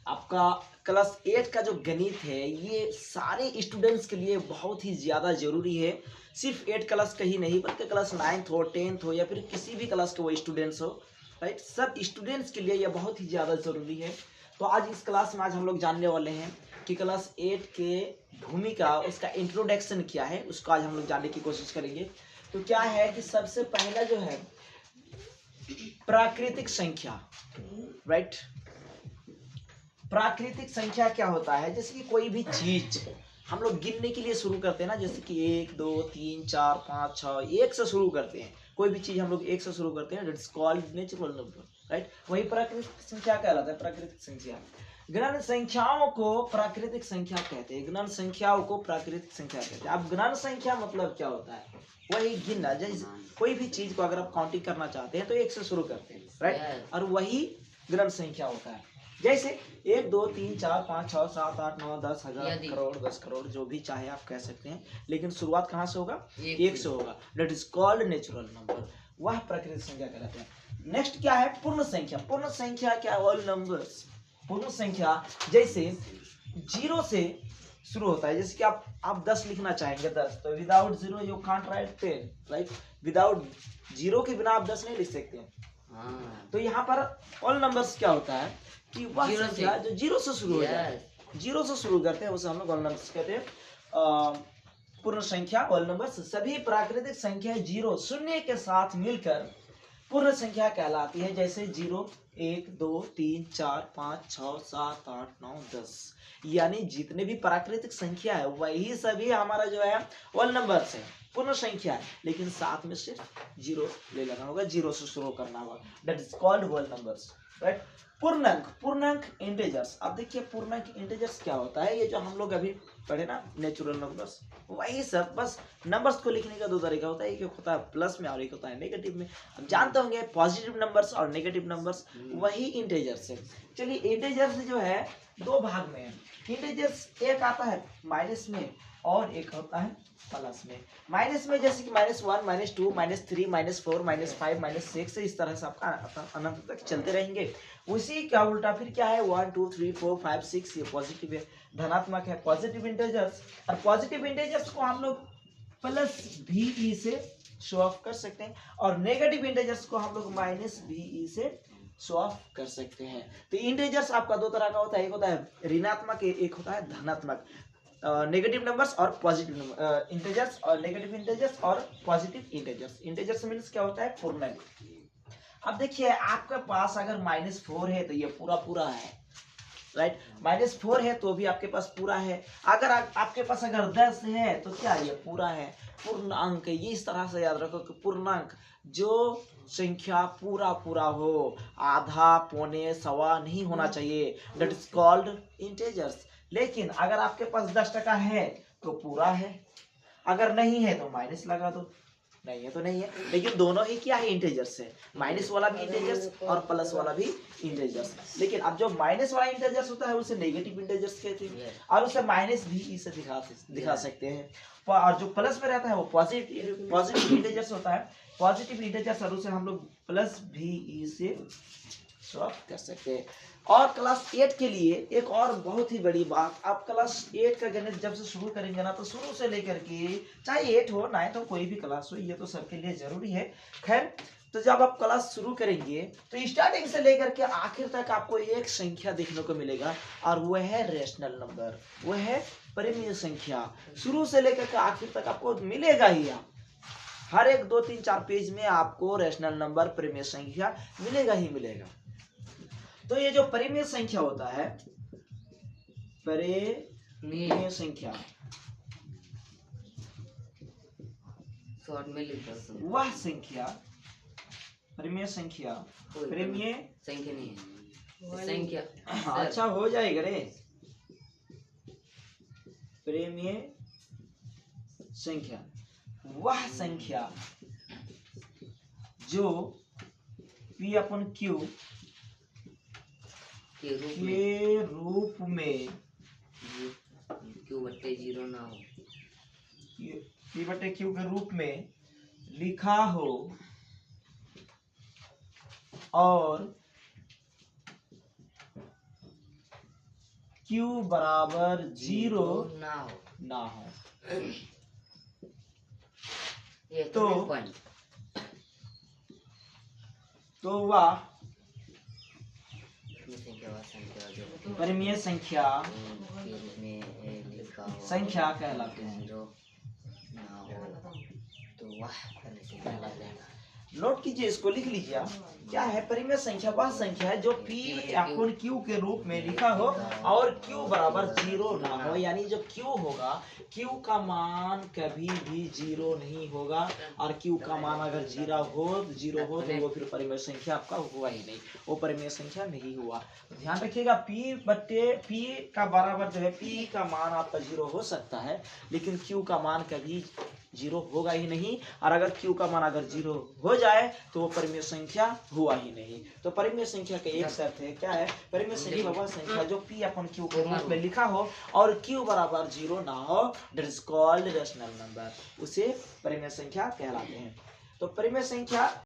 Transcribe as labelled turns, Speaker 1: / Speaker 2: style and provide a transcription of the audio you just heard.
Speaker 1: आपका क्लास 8 का जो गणित है ये सारे स्टूडेंट्स के लिए बहुत ही ज़्यादा ज़रूरी है। सिर्फ 8 क्लास का ही नहीं बल्कि क्लास 9th हो 10th हो या फिर किसी भी क्लास के वो स्टूडेंट्स हो, राइट, सब स्टूडेंट्स के लिए ये बहुत ही ज़्यादा ज़रूरी है। तो आज इस क्लास में आज हम लोग जानने वाले हैं कि क्लास 8 के भूमिका, उसका इंट्रोडक्शन क्या है, उसको आज हम लोग जानने की कोशिश करेंगे। तो क्या है कि सबसे पहला जो है प्राकृतिक संख्या, राइट। प्राकृतिक संख्या क्या होता है? जैसे कि कोई भी चीज हम लोग गिनने के लिए शुरू करते हैं ना, जैसे कि 1 2 3 4 5 6 एक से शुरू करते हैं। कोई भी चीज हम लोग एक से शुरू करते हैं, that's called natural number, right. वही प्राकृतिक संख्या कहलाता है। प्राकृतिक संख्या, गणन संख्याओं को प्राकृतिक संख्या कहते हैं। गणन संख्याओं को प्राकृतिक संख्या कहते हैं। अब गणन संख्या मतलब क्या होता है? वही गिनना। जैसे कोई भी चीज को अगर आप काउंटिंग करना चाहते हैं तो एक से शुरू करते हैं, राइट, और वही गणन संख्या होता है। जैसे 1 2 3 4 5 6 7 8 9 10 हजार करोड़ 10 करोड़ जो भी चाहे आप कह सकते हैं, लेकिन शुरुआत कहाँ से होगा? एक से होगा। That is called natural number, वह प्राकृतिक संख्या कहलाते हैं। नेक्स्ट क्या है? पूर्ण संख्या। पूर्ण संख्या क्या? All numbers. पूर्ण संख्या जैसे 0 से शुरू होता है। जैसे कि आप 10 लिखना चाहेंगे 10, तो without 0 you can't right 10, right. Without 0 के बिना आप 10 नहीं लिख सकते हैं। तो यहाँ पर ऑल नंबर्स क्या होता है कि वह संख्या जो 0 से शुरू हो जाए, 0 से शुरू करते हैं उसे हम लोग ऑल नंबर्स कहते हैं। पूर्ण संख्या ऑल नंबर्स। सभी प्राकृतिक संख्या 0 शून्य के साथ मिलकर पूर्ण संख्या कहलाती है। जैसे 0 1 2 3 4 5 6 7 8 9 10, यानी जितने भी प्राकृतिक संख्या है वही सभी हमारा जो है ऑल नंबर्स है, पूर्ण संख्या है। लेकिन साथ में सिर्फ 0 ले लेना होगा, 0 से शुरू करना होगा। That is called whole numbers, right. पूर्णांक, पूर्णांक इंटीजर्स। अब देखिए पूर्णांक इंटीजर्स क्या होता है? ये जो हम लोग अभी पढ़े ना नेचुरल नंबर्स, वही सब, बस नंबर्स को लिखने का दो तरीका होता है। एक होता है प्लस में और एक होता है नेगेटिव में। अब जानते होंगे पॉजिटिव नंबर्स और नेगेटिव नंबर्स, वही इंटीजर्स है। चलिए इंटीजर्स जो है दो भाग में है। इंटीजर्स एक आता है माइनस में और एक होता है प्लस में। माइनस में जैसे कि -1 -2 -3 -4 -5 -6, इस तरह से आपका अनंत तक चलते रहेंगे। उसी का उल्टा फिर क्या है? 1 2 3 4 5 6, ये पॉजिटिव है, धनात्मक है, पॉजिटिव इंटीजर्स। और पॉजिटिव इंटीजर्स को हम लोग प्लस VE से शो ऑफ कर सकते हैं और नेगेटिव इंटीजर्स को हम लोग -VE से शो ऑफ कर सकते हैं। तो इंटीजर्स आपका दो तरह का होता है, एक होता है ऋणात्मक, एक होता है धनात्मक। नेगेटिव नंबर्स और पॉजिटिव नंबर इंटीजर्स, और नेगेटिव इंटीजर्स और पॉजिटिव इंटीजर्स। इंटीजर्स मींस क्या होता है? पूर्णांक। अब देखिए आपके पास अगर -4 है तो ये पूरा पूरा है, राइट। -4 है तो भी आपके पास पूरा है। अगर आपके पास अगर 10 है तो क्या ये पूरा है? पूर्णांक। ये इस तरह से याद रखो कि पूर्णांक जो संख्या पूरा पूरा हो, आधा पौने सवा नहीं होना चाहिए, दैट इज कॉल्ड इंटीजर्स। लेकिन अगर आपके पास 10% है तो पूरा है, अगर नहीं है तो माइनस लगा दो, नहीं है तो नहीं है। लेकिन दोनों ही क्या है? इंटीजर्स है। माइनस वाला भी इंटीजर्स और प्लस वाला भी इंटीजर्स। लेकिन अब जो माइनस वाला इंटीजर्स होता है उसे नेगेटिव इंटीजर्स कहते हैं और उसे -VE से दिखा सकते हैं। और जो प्लस में रहता है वो पॉजिटिव इंटीजर्स होता है। पॉजिटिव इंटीजर्स और उसे हम लोग +VE से सॉल्व कर सकते हैं। और क्लास 8 के लिए एक और बहुत ही बड़ी बात, आप क्लास 8 का गणित जब से शुरू करेंगे ना, तो शुरू से लेकर के चाहे 8 हो 9 हो कोई भी क्लास हो, ये तो सबके लिए जरूरी है। खैर, तो जब आप क्लास शुरू करेंगे तो स्टार्टिंग से लेकर के आखिर तक आपको एक संख्या देखने को मिलेगा और वह है रेशनल नंबर, वह है परिमेय संख्या। शुरू से लेकर के आखिर तक आपको मिलेगा ही। हर एक 2 3 4 पेज में आपको रेशनल नंबर, परिमेय संख्या मिलेगा ही मिलेगा। तो ये जो परिमेय संख्या होता है, परिमेय संख्या, वह संख्या, परिमेय संख्या, परिमेय संख्या नहीं है संख्या, अच्छा हो जाएगा रे। परिमेय संख्या वह संख्या जो P/Q के रूप में
Speaker 2: Q/0 ना हो,
Speaker 1: P/Q के रूप में लिखा हो और क्यू बराबर जीरो
Speaker 2: ना हो।
Speaker 1: ना हो।
Speaker 2: ये
Speaker 1: तो
Speaker 2: पॉइंट
Speaker 1: तो वह
Speaker 2: संख्या जो
Speaker 1: परिमेय संख्या
Speaker 2: के रूप में लिखा हो
Speaker 1: संख्या कहलाते हैं।
Speaker 2: जीरो ना हो तो वह परिमेय संख्या कहलाते हैं।
Speaker 1: नोट कीजिए, इसको लिख लीजिए। क्या है परिमेय संख्या? वह संख्या है जो P अपन Q के रूप में लिखा हो और Q बराबर जीरो ना हो, यानी जो Q होगा Q का मान कभी भी जीरो नहीं होगा, और Q का मान अगर जीरो हो तो वो फिर परिमेय संख्या आपका हुआ ही नहीं, वो परिमेय संख्या नहीं हुआ। ध्यान रखिएगा, P का बराबर जो है, P का मान आपका जीरो हो सकता है लेकिन Q का मान कभी जीरो होगा ही नहीं, और अगर Q का मान अगर जीरो हो जाए तो वो परिमेय संख्या हुआ ही नहीं। तो परिमेय संख्या का एक शर्त है, क्या है? परिमेय संख्या वह संख्या जो P अपन Q के रूप में लिखा हो और Q बराबर जीरो ना हो, that is called rational number, उसे परिमेय संख्या कहलाते हैं। तो परिमेय संख्या